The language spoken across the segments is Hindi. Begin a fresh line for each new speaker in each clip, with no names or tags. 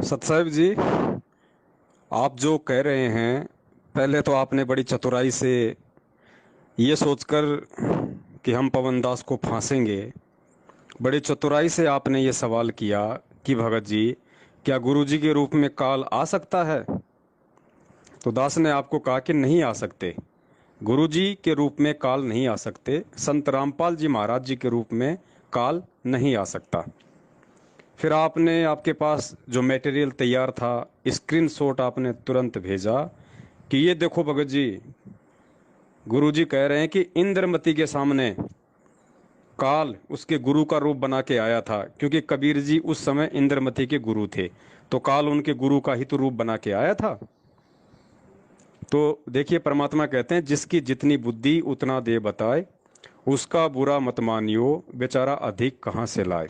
सतसाहिब जी, आप जो कह रहे हैं, पहले तो आपने बड़ी चतुराई से ये सोचकर कि हम पवन दास को फांसेंगे, बड़ी चतुराई से आपने ये सवाल किया कि भगत जी, क्या गुरुजी के रूप में काल आ सकता है? तो दास ने आपको कहा कि नहीं आ सकते। गुरुजी के रूप में काल नहीं आ सकते। संत रामपाल जी महाराज जी के रूप में काल नहीं आ सकता। फिर आपने, आपके पास जो मटेरियल तैयार था, स्क्रीनशॉट आपने तुरंत भेजा कि ये देखो भगत जी, गुरुजी कह रहे हैं कि इंद्रमती के सामने काल उसके गुरु का रूप बना के आया था, क्योंकि कबीर जी उस समय इंद्रमती के गुरु थे, तो काल उनके गुरु का ही तो रूप बना के आया था। तो देखिए, परमात्मा कहते हैं जिसकी जितनी बुद्धि उतना दे बताए, उसका बुरा मत मानियो, बेचारा अधिक कहाँ से लाए।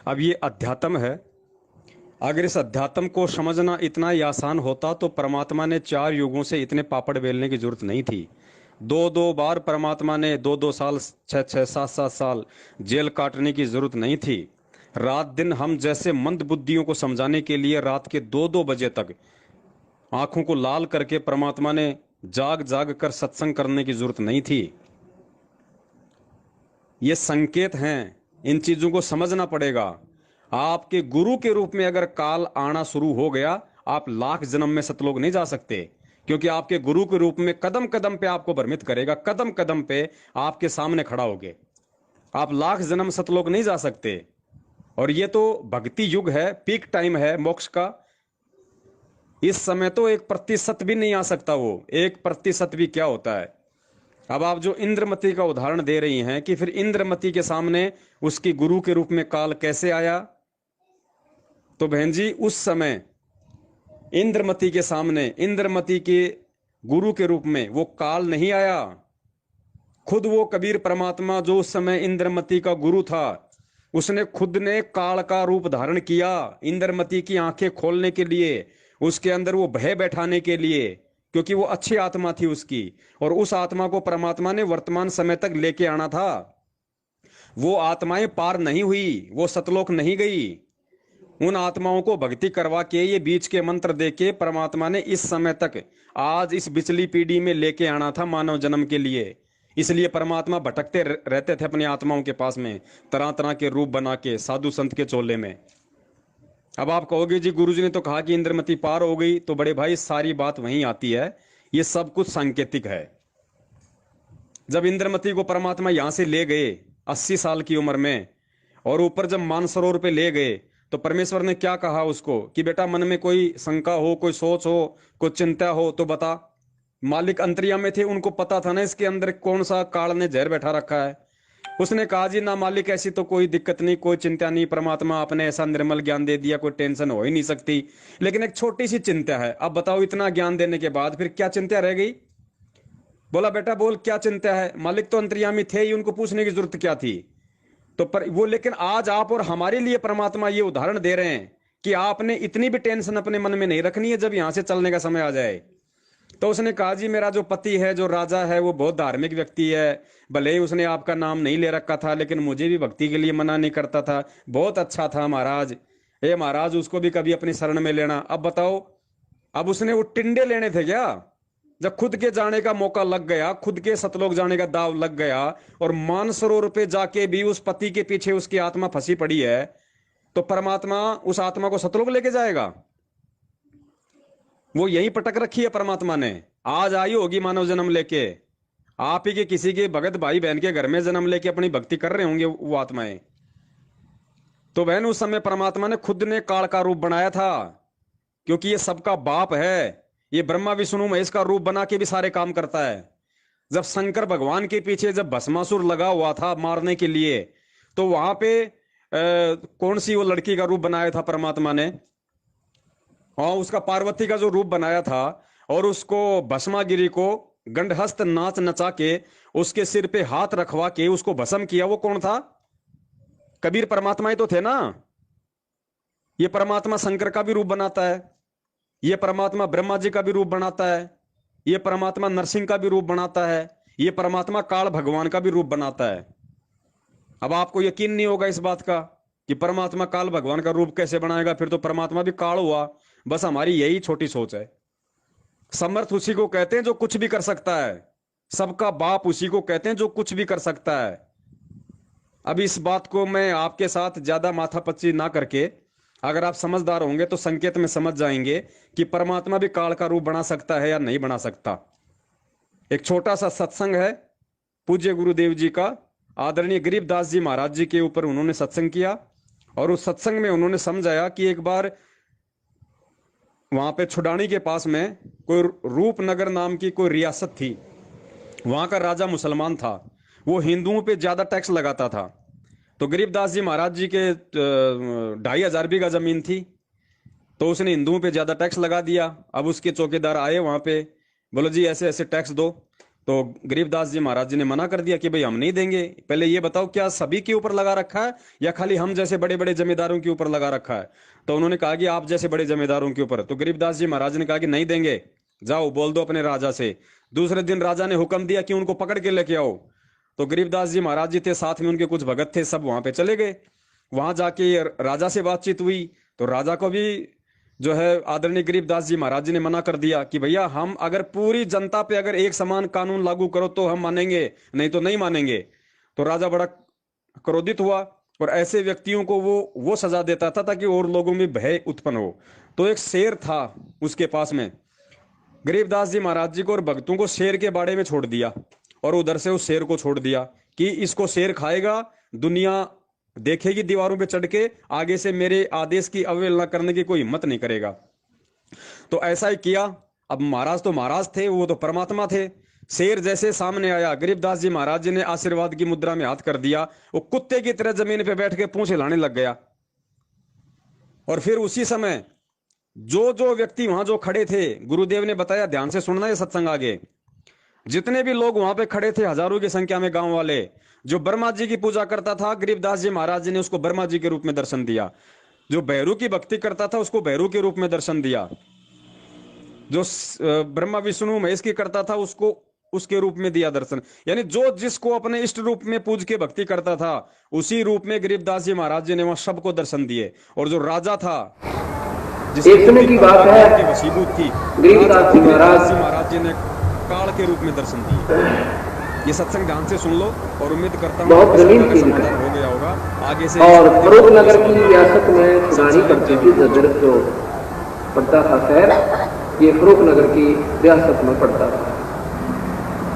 अब ये अध्यात्म है। अगर इस अध्यात्म को समझना इतना ही आसान होता तो परमात्मा ने 4 युगों से इतने पापड़ बेलने की जरूरत नहीं थी। दो दो बार परमात्मा ने 2-2 साल, 6-6, 7-7 साल जेल काटने की जरूरत नहीं थी। रात दिन हम जैसे मंद बुद्धियों को समझाने के लिए रात के 2-2 बजे तक आंखों को लाल करके परमात्मा ने जाग जाग कर सत्संग करने की जरूरत नहीं थी। ये संकेत हैं, इन चीजों को समझना पड़ेगा। आपके गुरु के रूप में अगर काल आना शुरू हो गया, आप लाख जन्म में सतलोक नहीं जा सकते, क्योंकि आपके गुरु के रूप में कदम कदम पे आपको भ्रमित करेगा, कदम कदम पे आपके सामने खड़ा होगे। आप लाख जन्म सतलोक नहीं जा सकते। और ये तो भक्ति युग है, पीक टाइम है मोक्ष का। इस समय तो 1% भी नहीं आ सकता। वो 1% भी क्या होता है। अब आप जो इंद्रमती का उदाहरण दे रही हैं कि फिर इंद्रमती के सामने उसकी गुरु के रूप में काल कैसे आया, तो बहन जी उस समय इंद्रमती के सामने इंद्रमती के गुरु के रूप में वो काल नहीं आया। खुद वो कबीर परमात्मा जो उस समय इंद्रमती का गुरु था, उसने खुद ने काल का रूप धारण किया इंद्रमती की आंखें खोलने के लिए, उसके अंदर वो भय बैठाने के लिए, क्योंकि वो अच्छी आत्मा थी उसकी। और उस आत्मा को परमात्मा ने वर्तमान समय तक लेके आना था। वो आत्माएं पार नहीं हुई, वो सतलोक नहीं गई। उन आत्माओं को भक्ति करवा के, ये बीच के मंत्र दे के परमात्मा ने इस समय तक, आज इस बिचली पीढ़ी में लेके आना था मानव जन्म के लिए। इसलिए परमात्मा भटकते रहते थे अपनी आत्माओं के पास में, तरह तरह के रूप बना के साधु संत के चोले में। अब आप कहोगे जी गुरुजी ने तो कहा कि इंद्रमती पार हो गई, तो बड़े भाई सारी बात वहीं आती है। ये सब कुछ सांकेतिक है। जब इंद्रमती को परमात्मा यहां से ले गए 80 साल की उम्र में, और ऊपर जब मानसरोवर पे ले गए, तो परमेश्वर ने क्या कहा उसको कि बेटा मन में कोई शंका हो, कोई सोच हो, कोई चिंता हो तो बता। मालिक अंतर्यामी में थे, उनको पता था ना इसके अंदर कौन सा काल ने जहर बैठा रखा है। उसने कहा जी ना मालिक, ऐसी तो कोई दिक्कत नहीं, कोई चिंता नहीं, परमात्मा आपने ऐसा निर्मल ज्ञान दे दिया, कोई टेंशन हो ही नहीं सकती। लेकिन एक छोटी सी चिंता है। अब बताओ, इतना ज्ञान देने के बाद फिर क्या चिंता रह गई? बोला बेटा बोल क्या चिंता है। मालिक तो अंतर्यामी थे ही, उनको पूछने की जरूरत क्या थी। तो पर वो, लेकिन आज आप और हमारे लिए परमात्मा ये उदाहरण दे रहे हैं कि आपने इतनी भी टेंशन अपने मन में नहीं रखनी है जब यहां से चलने का समय आ जाए। तो उसने कहा जी मेरा जो पति है, जो राजा है, वो बहुत धार्मिक व्यक्ति है। भले ही उसने आपका नाम नहीं ले रखा था, लेकिन मुझे भी भक्ति के लिए मना नहीं करता था। बहुत अच्छा था महाराज। ए महाराज, उसको भी कभी अपनी शरण में लेना। अब बताओ, अब उसने वो टिंडे लेने थे क्या? जब खुद के जाने का मौका लग गया, खुद के सतलोक जाने का दाव लग गया, और मानसरोवर पे जाके भी उस पति के पीछे उसकी आत्मा फंसी पड़ी है, तो परमात्मा उस आत्मा को सतलोक लेके जाएगा? वो यहीं पटक रखी है परमात्मा ने। आज आई होगी मानव जन्म लेके, आप ही के किसी के भगत भाई बहन के घर में जन्म लेके अपनी भक्ति कर रहे होंगे वो आत्माएं। तो बहन, उस समय परमात्मा ने खुद ने काल का रूप बनाया था, क्योंकि ये सबका बाप है। ये ब्रह्मा विष्णु महेश का रूप बना के भी सारे काम करता है। जब शंकर भगवान के पीछे जब भस्मासुर लगा हुआ था मारने के लिए, तो वहां पे कौन सी वो लड़की का रूप बनाया था परमात्मा ने? हाँ, उसका पार्वती का जो रूप बनाया था, और उसको भस्मागिरी को गंडहस्त नाच नचा के उसके सिर पे हाथ रखवा के उसको भस्म किया, वो कौन था? कबीर परमात्मा ही तो थे ना। ये परमात्मा शंकर का भी रूप बनाता है, ये परमात्मा ब्रह्मा जी का भी रूप बनाता है, ये परमात्मा नरसिंह का भी रूप बनाता है, ये परमात्मा काल भगवान का भी रूप बनाता है। अब आपको यकीन नहीं होगा इस बात का कि परमात्मा काल भगवान का रूप कैसे बनाएगा, फिर तो परमात्मा भी काल हुआ। बस हमारी यही छोटी सोच है। समर्थ उसी को कहते हैं जो कुछ भी कर सकता है, सबका बाप उसी को कहते हैं जो कुछ भी कर सकता है। अब इस बात को मैं आपके साथ ज्यादा माथापच्ची ना करके, अगर आप समझदार होंगे तो संकेत में समझ जाएंगे कि परमात्मा भी काल का रूप बना सकता है या नहीं बना सकता। एक छोटा सा सत्संग है पूज्य गुरुदेव जी का, आदरणीय गरीबदास जी महाराज जी के ऊपर उन्होंने सत्संग किया, और उस सत्संग में उन्होंने समझाया कि एक बार वहां पे छुडानी के पास में कोई रूपनगर नाम की कोई रियासत थी। वहां का राजा मुसलमान था, वो हिंदुओं पे ज्यादा टैक्स लगाता था। तो गरीबदास जी महाराज जी के 2500 बीघा जमीन थी, तो उसने हिंदुओं पे ज्यादा टैक्स लगा दिया। अब उसके चौकीदार आए वहां पे, बोलो जी ऐसे ऐसे टैक्स दो। तो गरीबदास जी महाराज जी ने मना कर दिया कि भाई हम नहीं देंगे। पहले ये बताओ क्या सभी के ऊपर लगा रखा है या खाली हम जैसे बड़े बड़े जमींदारों के ऊपर लगा रखा है? तो उन्होंने कहा कि आप जैसे बड़े जमींदारों के ऊपर। तो गरीबदास जी महाराज ने कहा कि नहीं देंगे, जाओ बोल दो अपने राजा से। दूसरे दिन राजा ने हुक्म दिया कि उनको पकड़ के लेके आओ। तो गरीबदास जी महाराज जी थे, साथ में उनके कुछ भगत थे, सब वहां पे चले गए। वहां जाके राजा से बातचीत हुई, तो राजा को भी जो है आदरणीय गरीबदास जी महाराज जी ने मना कर दिया कि भैया हम अगर पूरी जनता पे अगर एक समान कानून लागू करो तो हम मानेंगे, नहीं तो नहीं मानेंगे। तो राजा बड़ा क्रोधित हुआ और ऐसे व्यक्तियों को वो सजा देता था ताकि और लोगों में भय उत्पन्न हो। तो एक शेर था उसके पास में, गरीबदास जी महाराज जी को और भक्तों को शेर के बाड़े में छोड़ दिया, और उधर से उस शेर को छोड़ दिया कि इसको शेर खाएगा, दुनिया देखेगी दीवारों पे चढ़ के, आगे से मेरे आदेश की अवहेलना करने की कोई हिम्मत नहीं करेगा। तो ऐसा ही किया। अब महाराज तो महाराज थे, वो तो परमात्मा थे। शेर जैसे सामने आया, गरीबदास जी महाराज जी ने आशीर्वाद की मुद्रा में हाथ कर दिया, वो कुत्ते की तरह जमीन पे बैठ के पूंछ हिलाने लग गया। और फिर उसी समय जो जो व्यक्ति वहां जो खड़े थे, गुरुदेव ने बताया, ध्यान से सुनना ये सत्संग आगे, जितने भी लोग वहां पे खड़े थे हजारों की संख्या में गांव वाले, जो ब्रह्मा जी की पूजा करता था गरीबदास जी महाराज जी ने उसको ब्रह्मा जी के रूप में दर्शन दिया। जो भैरू की भक्ति करता था उसको भैरू के रूप में दर्शन दिया। जो ब्रह्मा विष्णु महेश की करता था उसको उसके रूप में दिया दर्शन। यानी जो जिसको अपने इष्ट रूप में पूज के भक्ति करता था उसी रूप में गरीबदास जी महाराज जी ने वहां सबको दर्शन दिए। और जो राजा था
जिसकी की बात है
वसीबूत थी,
गरीबदास जी
महाराज जी ने काल के रूप में दर्शन दिए। ये सत्संग ध्यान से सुन लो और उम्मीद करता हूँ
बहुत
समाधान हो गया होगा आगे से।
और फरूखनगर की रियासत में छुडानी पड़ती थी, जो पड़ता था शहर, ये फरूखनगर की रियासत में पड़ता था।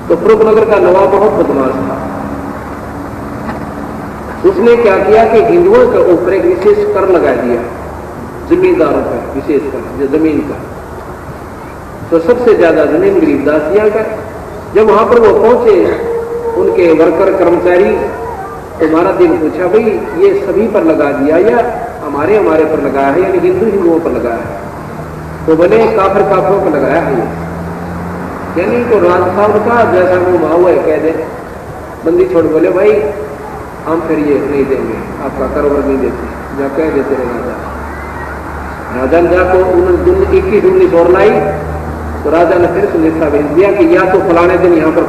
तो फरूखनगर का नवाब बहुत बदमाश था। उसने क्या किया कि हिंदुओं के ऊपर एक विशेष कर लगा दिया, जमींदारों पर विशेषकर जो जमीन का। तो सबसे ज्यादा जमीन गरीबदासिया का। जब वहां पर वो पहुंचे उनके वर्कर कर्मचारी, तो महाराज जी ने पूछा भाई ये सभी पर लगा दिया या हमारे पर लगाया है, यानी हिंदुओं पर लगाया है? तो बोले काफिरों पर लगाया है ये। यानी तो राज साहब का जैसा वो माहौल है कह दे बंदी छोड़, बोले भाई हम फिर ये नहीं देंगे, आपका कारोबार नहीं देते, जा कह देते रहे राजा। राजा ने जाको 19 और लाई। तो राजा ने फिर सुनिश्चित भेज दिया कि या तो फलाने दिन यहाँ पर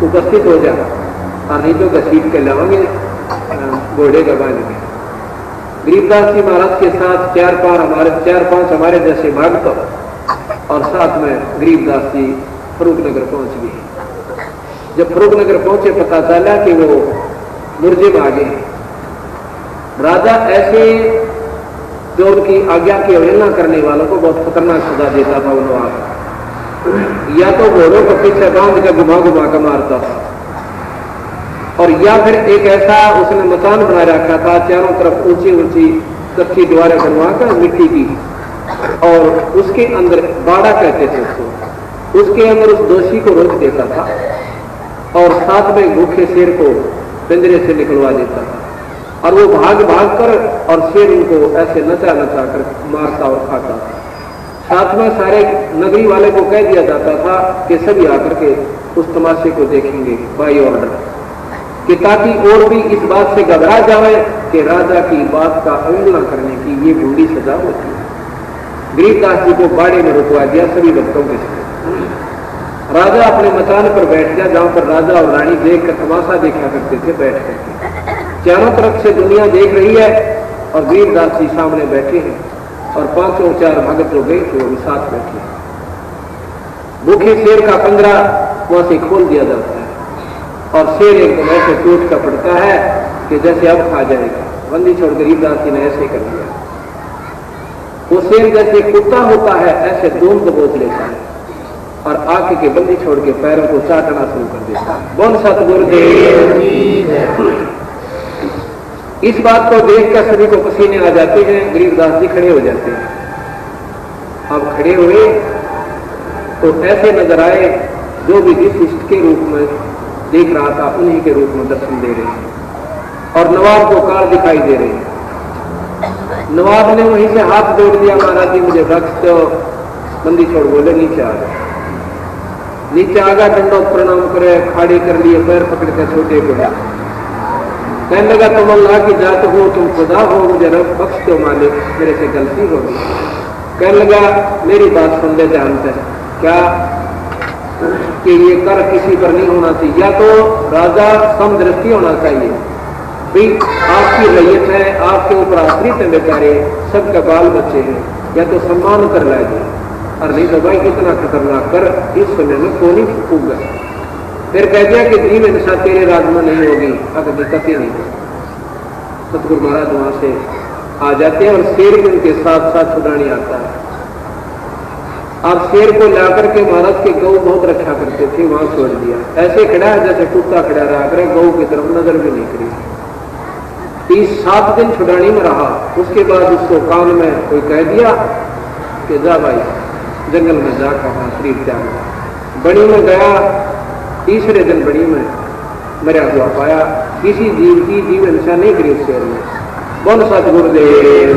उपस्थित हो जा, और नहीं तो घसीट के लाएंगे घोड़े का बांध के। गरीबदास जी महाराज के साथ 4-5 हमारे जैसे भक्त, और साथ में गरीबदास जी फरूखनगर पहुंच गए। जब फरूखनगर पहुंचे पता चला कि वो मुर्जे में आ गए। राजा ऐसे जो उनकी आज्ञा की अवहेलना करने वालों को बहुत खतरनाक सजा देता था। उन्होंने या तो घोड़ों को पीछे बांध के घुमा कर मारता था, और या फिर एक ऐसा उसने मकान बना रखा था, चारों तरफ ऊंची कच्ची दीवारें बनवाकर मिट्टी की, और उसके अंदर बाड़ा कहते थे उसको, उसके अंदर उस दोषी को रोक देता था, और साथ में भूखे शेर को पिंजरे से निकलवा देता था। और वो भाग कर और शेर उनको ऐसे नचा कर मारता और खाता था। साथ में सारे नगरी वाले को कह दिया जाता था कि सभी आकर के उस तमाशे को देखेंगे बाई ऑर्डर, कि ताकि और भी इस बात से घबरा जाए कि राजा की बात का अवहेलना करने की ये बूढ़ी सजा होती है। गरीबदास जी को बाड़े में रुकवा दिया सभी भक्तों के साथ। राजा अपने मकान पर बैठ गया, जहां पर राजा और रानी देख कर तमाशा देखा करते थे बैठ करके। चारों तरफ से दुनिया देख रही है और वीरदास जी सामने बैठे हैं और 5 भगत जो गए थे वो भी साथ बैठे हैं। भूखे शेर का पंजरा वहां से खोल दिया जाता है और शेर एकदम ऐसे टूट का पड़ता है कि जैसे अब खा जाएगा। बंदी छोड़ गरीबदास जी ने ऐसे कर दिया। वो शेर जैसे कुत्ता होता है ऐसे दोन दबोच लेता है और आके के बंदी छोड़ के पैरों को चाटना शुरू कर देता है। बोल सतगुरुदेव। इस बात को देखकर सभी को पसीने आ जाते हैं। गरीबदास जी खड़े हो जाते हैं। अब खड़े हुए तो ऐसे नजर आए जो भी जिस इष्ट के रूप में देख रहा था उन्हीं के रूप में दर्शन दे रहे हैं और नवाब को काल दिखाई दे रहे हैं। नवाब ने वहीं से हाथ जोड़ दिया, महाराज जी मुझे बख्श दो। बंदी छोड़ बोले नीचे आ गए। नीचे आ गया, दंडोत प्रणाम करे, खाड़ी कर लिए, पैर पकड़ कर छोटे को कहने लगा तुम अल्लाह की जात हो, तुम खुदा हो, मुझे रब बख्श दो मालिक, मेरे से गलती हो गई। कहने लगा मेरी बात सुन ले ध्यान से, क्या कि ये कर किसी पर नहीं होना चाहिए, या तो राजा समदृष्टि होना चाहिए भाई, आपकी रैयत है, आपके ऊपर आश्रित है बेचारे, सबका बाल बच्चे हैं, या तो सम्मान कर लाइए और नहीं तो भाई इतना खतरनाक कर इस समय में कौन ही फूका। फिर कह दिया कि जीव हिंसा तेरे राज में नहीं होगी, अगर दिक्कत ही नहीं। सतगुरु महाराज वहां से आ जाते हैं और शेर भी उनके साथ साथ छुड़ाने आता है। अब शेर को लाकर के महाराज के गौ बहुत रक्षा करते थे, वहां छोड़ दिया। ऐसे खड़ा है जैसे कुत्ता खड़ा रहा करे, गौ की तरफ नजर भी नहीं करी। 7 दिन छुड़ानी में रहा। उसके बाद उसको कान में कोई कह दिया कि जा भाई जंगल में जाकर अपना शरीर त्याग। बड़ी में गया, तीसरे दिन बड़ी में मरा हुआ पाया। किसी जीव की जीव हिंसा नहीं करी उस शेर में। बोल सतगुरुदेव।